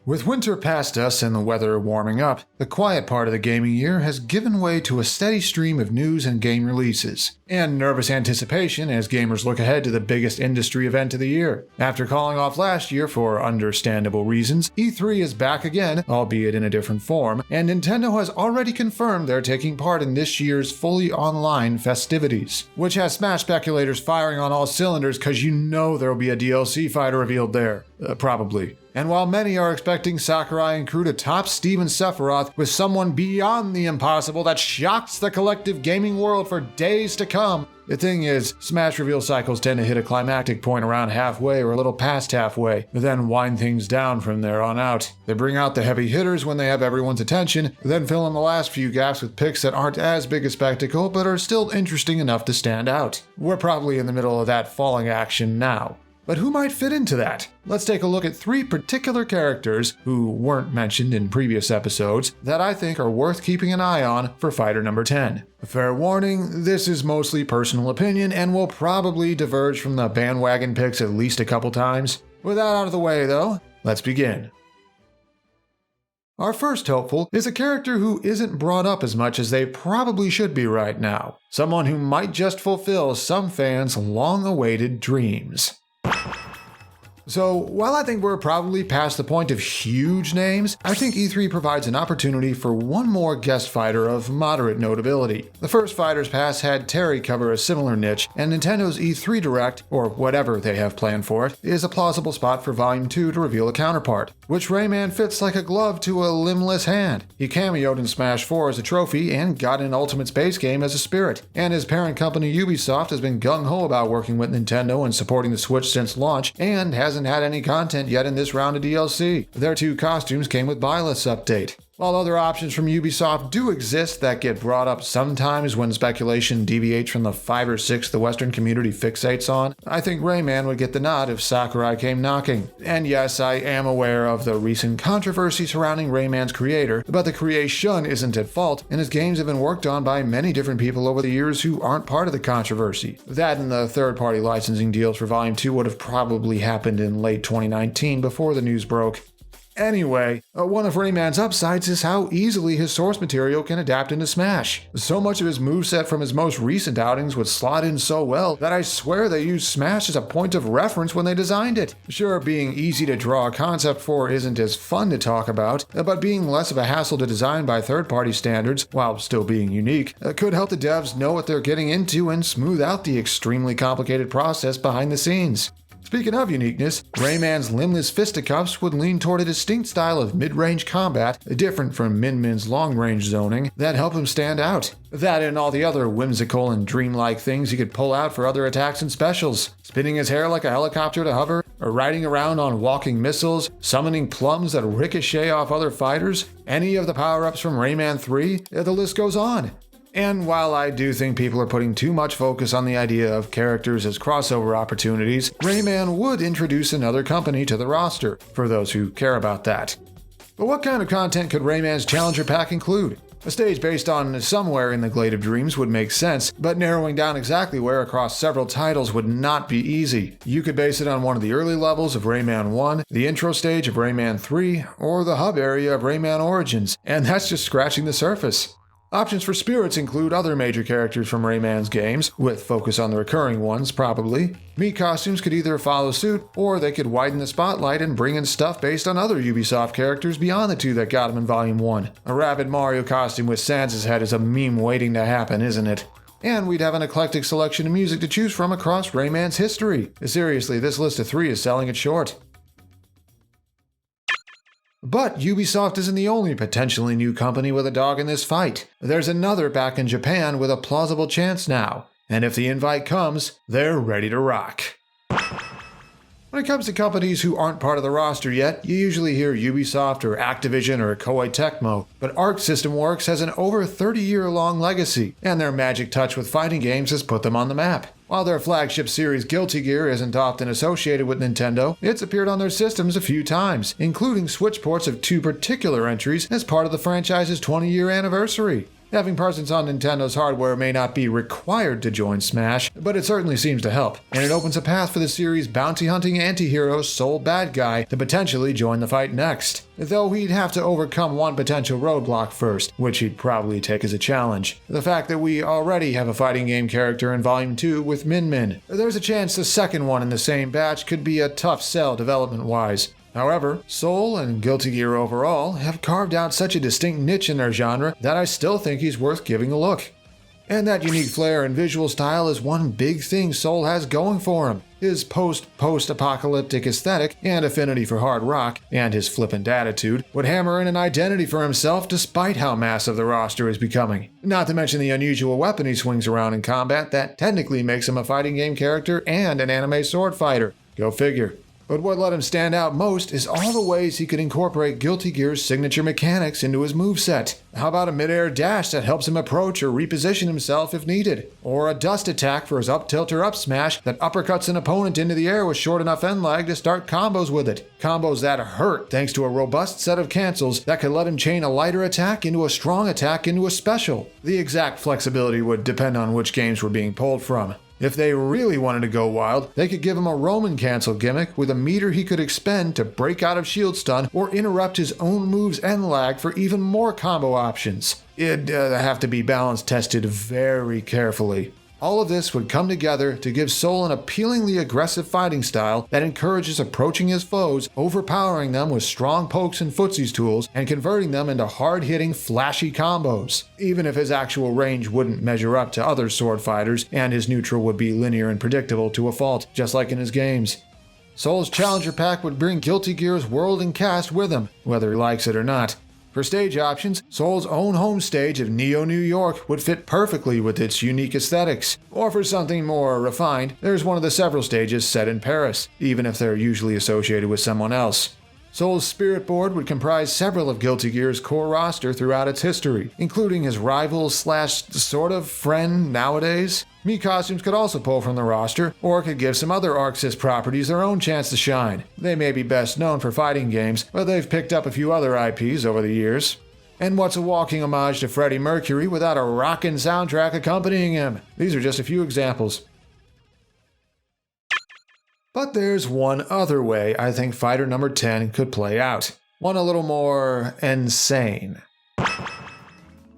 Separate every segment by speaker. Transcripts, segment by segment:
Speaker 1: With winter past us and the weather warming up, the quiet part of the gaming year has given way to a steady stream of news and game releases, and nervous anticipation as gamers look ahead to the biggest industry event of the year. After calling off last year for understandable reasons, E3 is back again, albeit in a different form, and Nintendo has already confirmed they're taking part in this year's fully online festivities, which has Smash speculators firing on all cylinders because you know there'll be a DLC fighter revealed there. Probably. And while many are expecting Sakurai and crew to top Steven Sephiroth with someone beyond the impossible that shocks the collective gaming world for days to come, the thing is, Smash reveal cycles tend to hit a climactic point around halfway or a little past halfway, but then wind things down from there on out. They bring out the heavy hitters when they have everyone's attention, then fill in the last few gaps with picks that aren't as big a spectacle but are still interesting enough to stand out. We're probably in the middle of that falling action now. But who might fit into that? Let's take a look at 3 particular characters who weren't mentioned in previous episodes that I think are worth keeping an eye on for fighter number 10. Fair warning, this is mostly personal opinion and will probably diverge from the bandwagon picks at least a couple times. With that out of the way though, let's begin. Our first hopeful is a character who isn't brought up as much as they probably should be right now. Someone who might just fulfill some fans' long-awaited dreams. So, while I think we're probably past the point of huge names, I think E3 provides an opportunity for one more guest fighter of moderate notability. The first Fighters Pass had Terry cover a similar niche, and Nintendo's E3 Direct, or whatever they have planned for it, is a plausible spot for Volume 2 to reveal a counterpart, which Rayman fits like a glove to a limbless hand. He cameoed in Smash 4 as a trophy and got in Ultimate Space Game as a spirit, and his parent company Ubisoft has been gung-ho about working with Nintendo and supporting the Switch since launch, and hasn't had any content yet in this round of DLC. Their 2 costumes came with Byleth's update. While other options from Ubisoft do exist that get brought up sometimes when speculation deviates from the 5 or 6 the Western community fixates on, I think Rayman would get the nod if Sakurai came knocking. And yes, I am aware of the recent controversy surrounding Rayman's creator, but the creation isn't at fault, and his games have been worked on by many different people over the years who aren't part of the controversy. That and the third-party licensing deals for Volume 2 would have probably happened in late 2019 before the news broke. Anyway, one of Rayman's upsides is how easily his source material can adapt into Smash. So much of his moveset from his most recent outings would slot in so well that I swear they used Smash as a point of reference when they designed it. Sure, being easy to draw a concept for isn't as fun to talk about, but being less of a hassle to design by third-party standards, while still being unique, could help the devs know what they're getting into and smooth out the extremely complicated process behind the scenes. Speaking of uniqueness, Rayman's limbless fisticuffs would lean toward a distinct style of mid-range combat, different from Min Min's long-range zoning, that help him stand out. That and all the other whimsical and dreamlike things he could pull out for other attacks and specials. Spinning his hair like a helicopter to hover, or riding around on walking missiles, summoning plums that ricochet off other fighters, any of the power-ups from Rayman 3, the list goes on. And while I do think people are putting too much focus on the idea of characters as crossover opportunities, Rayman would introduce another company to the roster, for those who care about that. But what kind of content could Rayman's Challenger Pack include? A stage based on somewhere in the Glade of Dreams would make sense, but narrowing down exactly where across several titles would not be easy. You could base it on one of the early levels of Rayman 1, the intro stage of Rayman 3, or the hub area of Rayman Origins, and that's just scratching the surface. Options for spirits include other major characters from Rayman's games, with focus on the recurring ones probably. Mii costumes could either follow suit, or they could widen the spotlight and bring in stuff based on other Ubisoft characters beyond the 2 that got him in Volume 1. A rabid Mario costume with Sans' head is a meme waiting to happen, isn't it? And we'd have an eclectic selection of music to choose from across Rayman's history. Seriously, this list of 3 is selling it short. But Ubisoft isn't the only potentially new company with a dog in this fight. There's another back in Japan with a plausible chance now, and if the invite comes, they're ready to rock. When it comes to companies who aren't part of the roster yet, you usually hear Ubisoft or Activision or Koei Tecmo, but Arc System Works has an over 30-year-long legacy, and their magic touch with fighting games has put them on the map. While their flagship series Guilty Gear isn't often associated with Nintendo, it's appeared on their systems a few times, including Switch ports of 2 particular entries as part of the franchise's 20-year anniversary. Having presence on Nintendo's hardware may not be required to join Smash, but it certainly seems to help, and it opens a path for the series' bounty-hunting anti-hero sole bad guy to potentially join the fight next. Though he'd have to overcome one potential roadblock first, which he'd probably take as a challenge. The fact that we already have a fighting game character in Volume 2 with Min Min. There's a chance the second one in the same batch could be a tough sell development-wise. However, Soul and Guilty Gear overall have carved out such a distinct niche in their genre that I still think he's worth giving a look. And that unique flair and visual style is one big thing Soul has going for him. His post-apocalyptic aesthetic and affinity for hard rock, and his flippant attitude, would hammer in an identity for himself despite how massive the roster is becoming. Not to mention the unusual weapon he swings around in combat that technically makes him a fighting game character and an anime sword fighter. Go figure. But what let him stand out most is all the ways he could incorporate Guilty Gear's signature mechanics into his moveset. How about a mid-air dash that helps him approach or reposition himself if needed? Or a dust attack for his up tilt or up smash that uppercuts an opponent into the air with short enough end lag to start combos with it. Combos that hurt thanks to a robust set of cancels that could let him chain a lighter attack into a strong attack into a special. The exact flexibility would depend on which games were being pulled from. If they really wanted to go wild, they could give him a Roman cancel gimmick with a meter he could expend to break out of shield stun or interrupt his own move's end lag for even more combo options. It'd have to be balance tested very carefully. All of this would come together to give Soul an appealingly aggressive fighting style that encourages approaching his foes, overpowering them with strong pokes and footsies tools, and converting them into hard-hitting, flashy combos. Even if his actual range wouldn't measure up to other sword fighters, and his neutral would be linear and predictable to a fault, just like in his games. Soul's Challenger Pack would bring Guilty Gear's world and cast with him, whether he likes it or not. For stage options, Soul's own home stage of Neo New York would fit perfectly with its unique aesthetics. Or for something more refined, there's one of the several stages set in Paris, even if they're usually associated with someone else. Soul's Spirit Board would comprise several of Guilty Gear's core roster throughout its history, including his rival / sort of friend nowadays. Mii costumes could also pull from the roster, or could give some other ArcSys properties their own chance to shine. They may be best known for fighting games, but they've picked up a few other IPs over the years. And what's a walking homage to Freddie Mercury without a rockin' soundtrack accompanying him? These are just a few examples. But there's one other way I think fighter number 10 could play out. One a little more insane.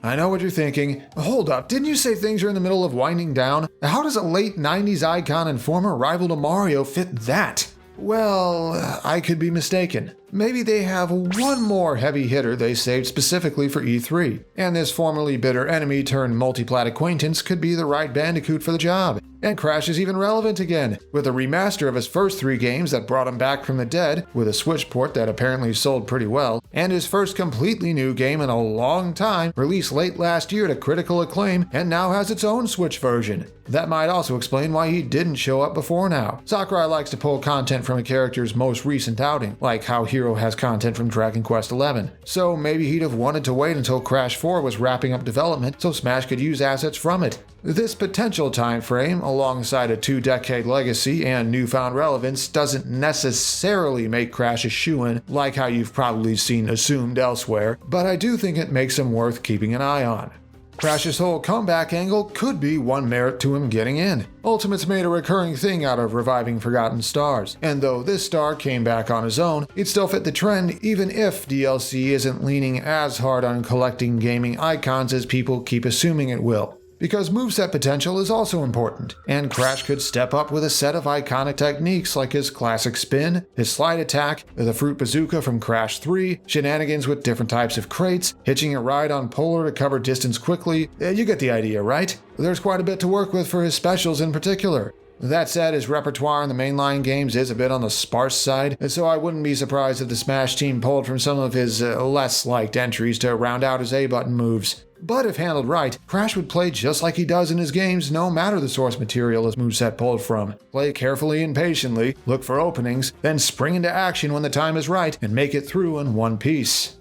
Speaker 1: I know what you're thinking. Hold up, didn't you say things are in the middle of winding down? How does a late 90s icon and former rival to Mario fit that? Well, I could be mistaken. Maybe they have one more heavy hitter they saved specifically for E3, and this formerly bitter enemy turned multiplat acquaintance could be the right Bandicoot for the job. And Crash is even relevant again, with a remaster of his first 3 games that brought him back from the dead, with a Switch port that apparently sold pretty well, and his first completely new game in a long time, released late last year to critical acclaim, and now has its own Switch version. That might also explain why he didn't show up before now. Sakurai likes to pull content from a character's most recent outing, like how Hero has content from Dragon Quest XI. So maybe he'd have wanted to wait until Crash 4 was wrapping up development so Smash could use assets from it. This potential time frame, alongside a 2-decade legacy and newfound relevance, doesn't necessarily make Crash a shoo-in like how you've probably seen assumed elsewhere, but I do think it makes him worth keeping an eye on. Crash's whole comeback angle could be one merit to him getting in. Ultimate's made a recurring thing out of reviving forgotten stars, and though this star came back on his own, it still fit the trend even if DLC isn't leaning as hard on collecting gaming icons as people keep assuming it will. Because moveset potential is also important, and Crash could step up with a set of iconic techniques like his classic spin, his slide attack, the fruit bazooka from Crash 3, shenanigans with different types of crates, hitching a ride on Polar to cover distance quickly. You get the idea, right? There's quite a bit to work with for his specials in particular. That said, his repertoire in the mainline games is a bit on the sparse side, and so I wouldn't be surprised if the Smash team pulled from some of his less liked entries to round out his A-button moves. But if handled right, Crash would play just like he does in his games no matter the source material his moveset pulled from. Play carefully and patiently, look for openings, then spring into action when the time is right and make it through in one piece.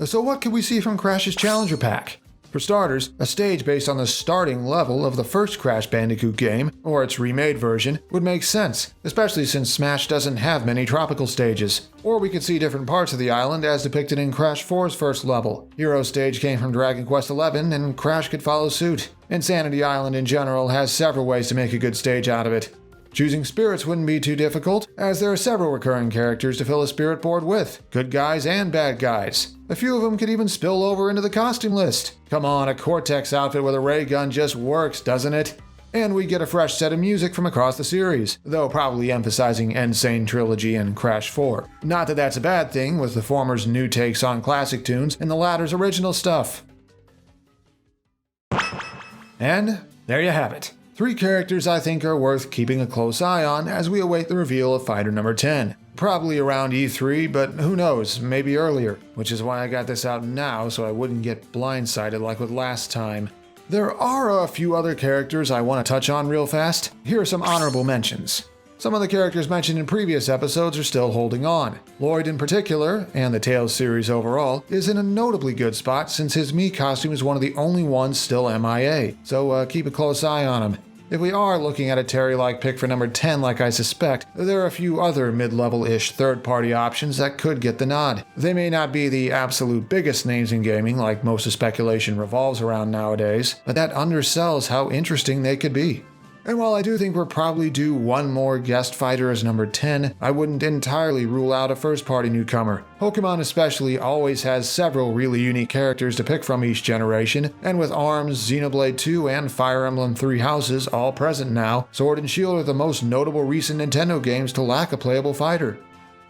Speaker 1: So what could we see from Crash's Challenger Pack? For starters, a stage based on the starting level of the first Crash Bandicoot game, or its remade version, would make sense, especially since Smash doesn't have many tropical stages. Or we could see different parts of the island as depicted in Crash 4's first level. Hero's stage came from Dragon Quest XI, and Crash could follow suit. Insanity Island in general has several ways to make a good stage out of it. Choosing spirits wouldn't be too difficult, as there are several recurring characters to fill a spirit board with, good guys and bad guys. A few of them could even spill over into the costume list. Come on, a Cortex outfit with a ray gun just works, doesn't it? And we get a fresh set of music from across the series, though probably emphasizing Insane Trilogy and Crash 4. Not that that's a bad thing, with the former's new takes on classic tunes and the latter's original stuff. And there you have it. 3 characters I think are worth keeping a close eye on as we await the reveal of Fighter number 10. Probably around E3, but who knows, maybe earlier, which is why I got this out now so I wouldn't get blindsided like with last time. There are a few other characters I want to touch on real fast. Here are some honorable mentions. Some of the characters mentioned in previous episodes are still holding on. Lloyd in particular, and the Tales series overall, is in a notably good spot since his Mii costume is one of the only ones still MIA, so keep a close eye on him. If we are looking at a Terry-like pick for number 10 like I suspect, there are a few other mid-level-ish third-party options that could get the nod. They may not be the absolute biggest names in gaming like most of speculation revolves around nowadays, but that undersells how interesting they could be. And while I do think we're probably due one more guest fighter as number 10, I wouldn't entirely rule out a first-party newcomer. Pokemon especially always has several really unique characters to pick from each generation, and with ARMS, Xenoblade 2, and Fire Emblem Three Houses all present now, Sword and Shield are the most notable recent Nintendo games to lack a playable fighter.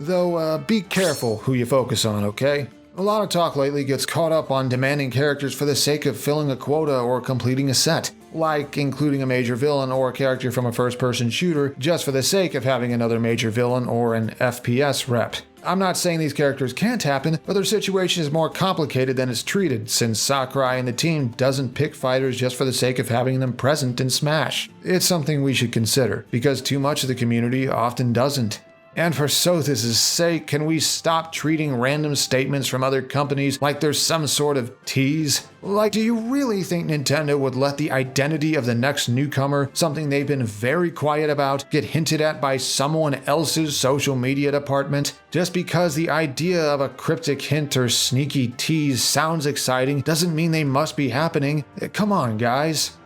Speaker 1: Though, be careful who you focus on, okay? A lot of talk lately gets caught up on demanding characters for the sake of filling a quota or completing a set, like including a major villain or a character from a first-person shooter just for the sake of having another major villain or an FPS rep. I'm not saying these characters can't happen, but their situation is more complicated than it's treated, since Sakurai and the team doesn't pick fighters just for the sake of having them present in Smash. It's something we should consider, because too much of the community often doesn't. And for Sothis' sake, can we stop treating random statements from other companies like there's some sort of tease? Like, do you really think Nintendo would let the identity of the next newcomer, something they've been very quiet about, get hinted at by someone else's social media department? Just because the idea of a cryptic hint or sneaky tease sounds exciting doesn't mean they must be happening. Come on, guys.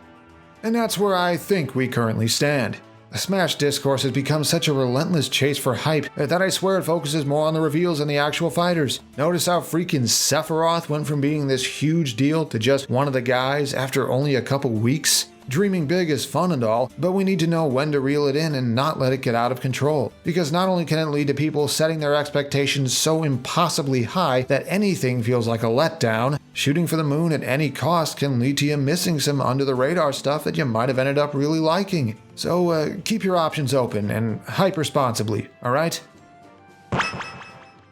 Speaker 1: And that's where I think we currently stand. The Smash discourse has become such a relentless chase for hype that I swear it focuses more on the reveals than the actual fighters. Notice how freaking Sephiroth went from being this huge deal to just one of the guys after only a couple weeks? Dreaming big is fun and all, but we need to know when to reel it in and not let it get out of control. Because not only can it lead to people setting their expectations so impossibly high that anything feels like a letdown, shooting for the moon at any cost can lead to you missing some under-the-radar stuff that you might have ended up really liking. So keep your options open and hype responsibly, alright?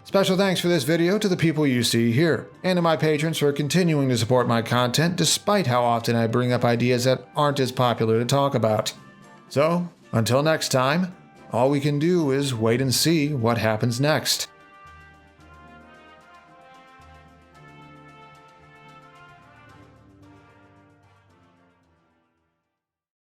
Speaker 1: Special thanks for this video to the people you see here, and to my patrons for continuing to support my content despite how often I bring up ideas that aren't as popular to talk about. So, until next time, all we can do is wait and see what happens next.